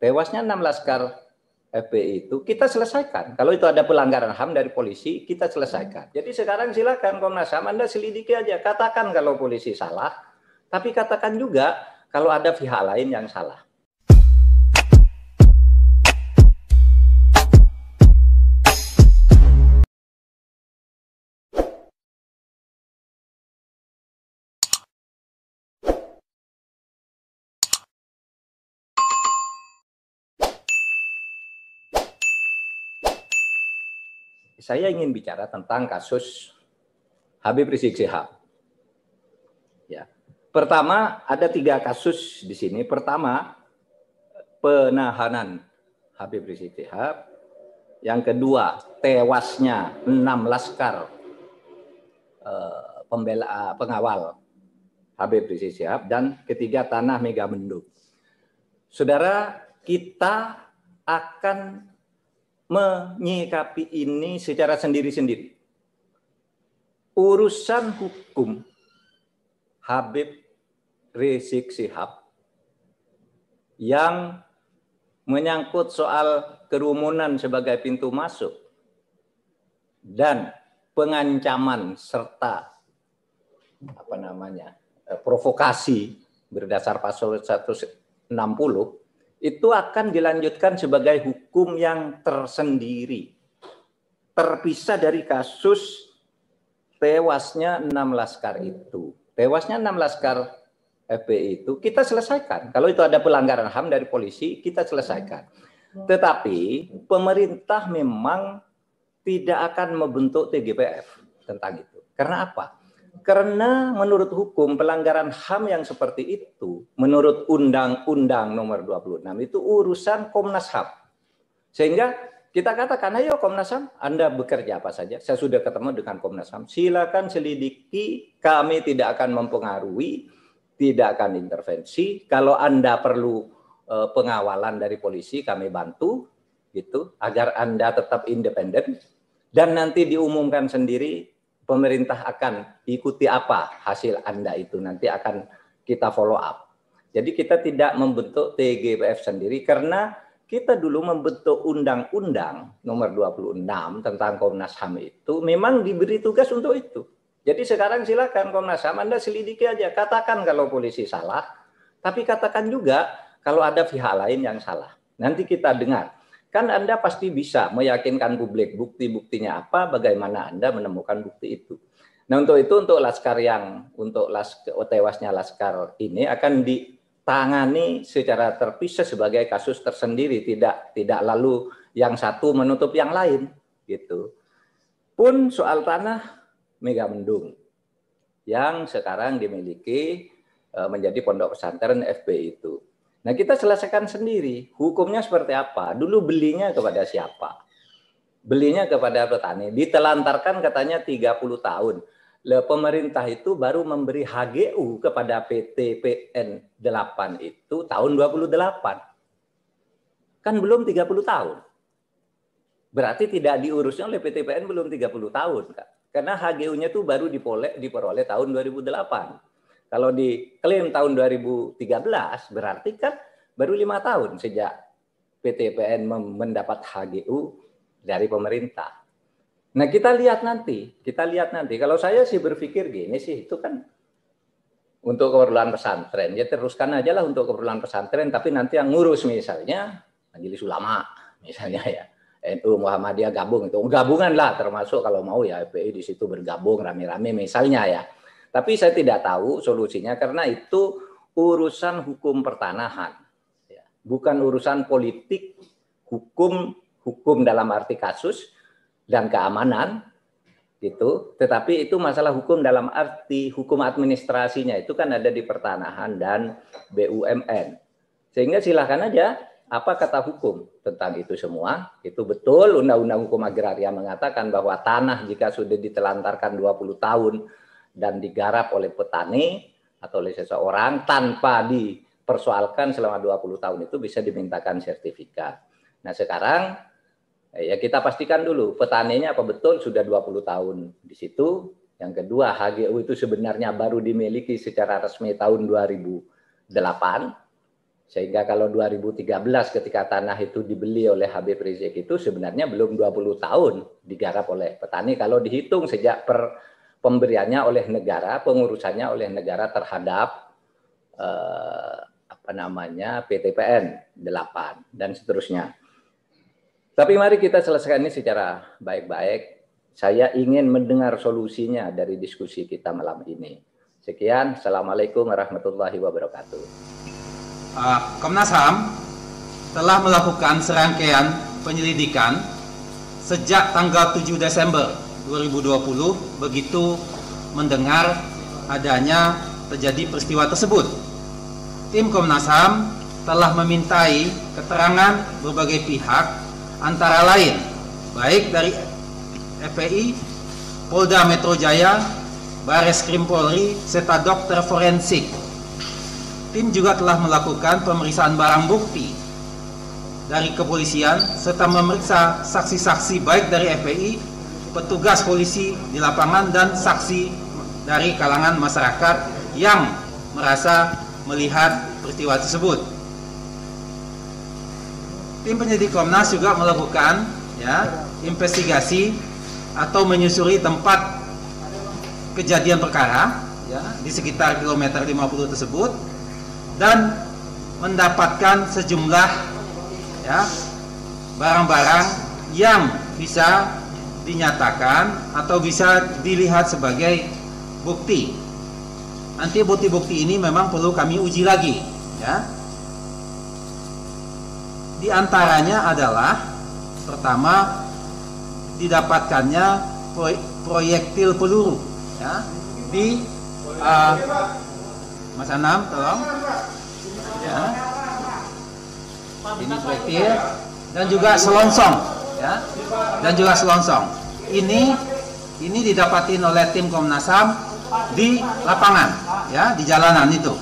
tewasnya 6 laskar FPI itu kita selesaikan. Kalau itu ada pelanggaran HAM dari polisi, kita selesaikan. Jadi sekarang silakan Komnas HAM, Anda selidiki aja. Katakan kalau polisi salah, tapi katakan juga kalau ada pihak lain yang salah. Saya ingin bicara tentang kasus Habib Rizik Syihab. Ya. Pertama, ada 3 kasus di sini. Pertama, penahanan Habib Rizik Syihab. Yang kedua, tewasnya 6 laskar pengawal Habib Rizik Syihab. Dan ketiga, tanah Megamendung. Saudara, kita akan menyikapi ini secara sendiri-sendiri. Urusan hukum Habib Rizik Syihab yang menyangkut soal kerumunan sebagai pintu masuk dan pengancaman serta provokasi berdasar pasal 160 itu akan dilanjutkan sebagai hukum yang tersendiri, terpisah dari kasus tewasnya 6 laskar itu. Tewasnya 6 laskar FPI itu kita selesaikan. Kalau itu ada pelanggaran HAM dari polisi, kita selesaikan. Tetapi pemerintah memang tidak akan membentuk TGPF tentang itu. Karena apa? Karena menurut hukum pelanggaran HAM yang seperti itu, menurut Undang-Undang nomor 26 itu urusan Komnas HAM. Sehingga kita katakan, ayo Komnas HAM, Anda bekerja apa saja. Saya sudah ketemu dengan Komnas HAM, silakan selidiki, kami tidak akan mempengaruhi, tidak akan intervensi. Kalau Anda perlu pengawalan dari polisi, kami bantu, gitu, agar Anda tetap independen. Dan nanti diumumkan sendiri, pemerintah akan ikuti apa hasil Anda itu, nanti akan kita follow up. Jadi kita tidak membentuk TGPF sendiri karena kita dulu membentuk Undang-Undang nomor 26 tentang Komnas HAM itu memang diberi tugas untuk itu. Jadi sekarang silakan Komnas HAM, Anda selidiki aja, katakan kalau polisi salah, tapi katakan juga kalau ada pihak lain yang salah. Nanti kita dengar. Kan Anda pasti bisa meyakinkan publik bukti-buktinya apa, bagaimana Anda menemukan bukti itu. Nah untuk itu, untuk tewasnya laskar ini akan ditangani secara terpisah sebagai kasus tersendiri, tidak lalu yang satu menutup yang lain, gitu. Pun soal tanah Megamendung yang sekarang dimiliki menjadi pondok pesantren FPI itu. Nah kita selesaikan sendiri. Hukumnya seperti apa? Dulu belinya kepada siapa? Belinya kepada petani. Ditelantarkan katanya 30 tahun. Pemerintah itu baru memberi HGU kepada PT PN 8 itu tahun 28. Kan belum 30 tahun. Berarti tidak diurusnya oleh PT PN belum 30 tahun. Karena HGU-nya itu baru diperoleh tahun 2008. Kalau diklaim tahun 2013, berarti kan baru 5 tahun sejak PT PN mendapat HGU dari pemerintah. Nah kita lihat nanti. Kalau saya sih berpikir gini sih, itu kan untuk keperluan pesantren. Ya teruskan aja lah untuk keperluan pesantren, tapi nanti yang ngurus misalnya Majelis Ulama, misalnya ya. NU Muhammadiyah gabung, itu gabungan lah termasuk kalau mau ya FPI di situ bergabung rame-rame misalnya ya. Tapi saya tidak tahu solusinya karena itu urusan hukum pertanahan, bukan urusan politik, hukum dalam arti kasus dan keamanan, gitu. Tetapi itu masalah hukum dalam arti hukum administrasinya itu kan ada di pertanahan dan BUMN. Sehingga silakan aja apa kata hukum tentang itu semua. Itu betul Undang-Undang Hukum Agraria mengatakan bahwa tanah jika sudah ditelantarkan 20 tahun dan digarap oleh petani atau oleh seseorang tanpa dipersoalkan selama 20 tahun itu bisa dimintakan sertifikat. Nah sekarang ya kita pastikan dulu petaninya apa betul sudah 20 tahun di situ. Yang kedua HGU itu sebenarnya baru dimiliki secara resmi tahun 2008. Sehingga kalau 2013 ketika tanah itu dibeli oleh Habib Rizik itu sebenarnya belum 20 tahun digarap oleh petani kalau dihitung sejak pemberiannya oleh negara, pengurusannya oleh negara terhadap PTPN 8 dan seterusnya. Tapi mari kita selesaikan ini secara baik-baik. Saya ingin mendengar solusinya dari diskusi kita malam ini. Sekian, Assalamualaikum warahmatullahi wabarakatuh. Komnas HAM telah melakukan serangkaian penyelidikan sejak tanggal 7 Desember 2020 begitu mendengar adanya terjadi peristiwa tersebut. Tim Komnas HAM telah memintai keterangan berbagai pihak antara lain baik dari FPI, Polda Metro Jaya, Bareskrim Polri, serta dokter forensik. Tim juga telah melakukan pemeriksaan barang bukti dari kepolisian serta memeriksa saksi-saksi baik dari FPI, petugas polisi di lapangan dan saksi dari kalangan masyarakat yang merasa melihat peristiwa tersebut. Tim penyidik Komnas juga melakukan investigasi atau menyusuri tempat kejadian perkara di sekitar kilometer 50 tersebut dan mendapatkan sejumlah barang-barang yang bisa dinyatakan atau bisa dilihat sebagai bukti. Nanti bukti-bukti ini memang perlu kami uji lagi. Di antaranya adalah pertama didapatkannya proyektil peluru di Mas Anam, tolong. Ini proyektil dan juga selongsong, dan juga selongsong. Ini didapatin oleh tim Komnas HAM di lapangan, di jalanan itu.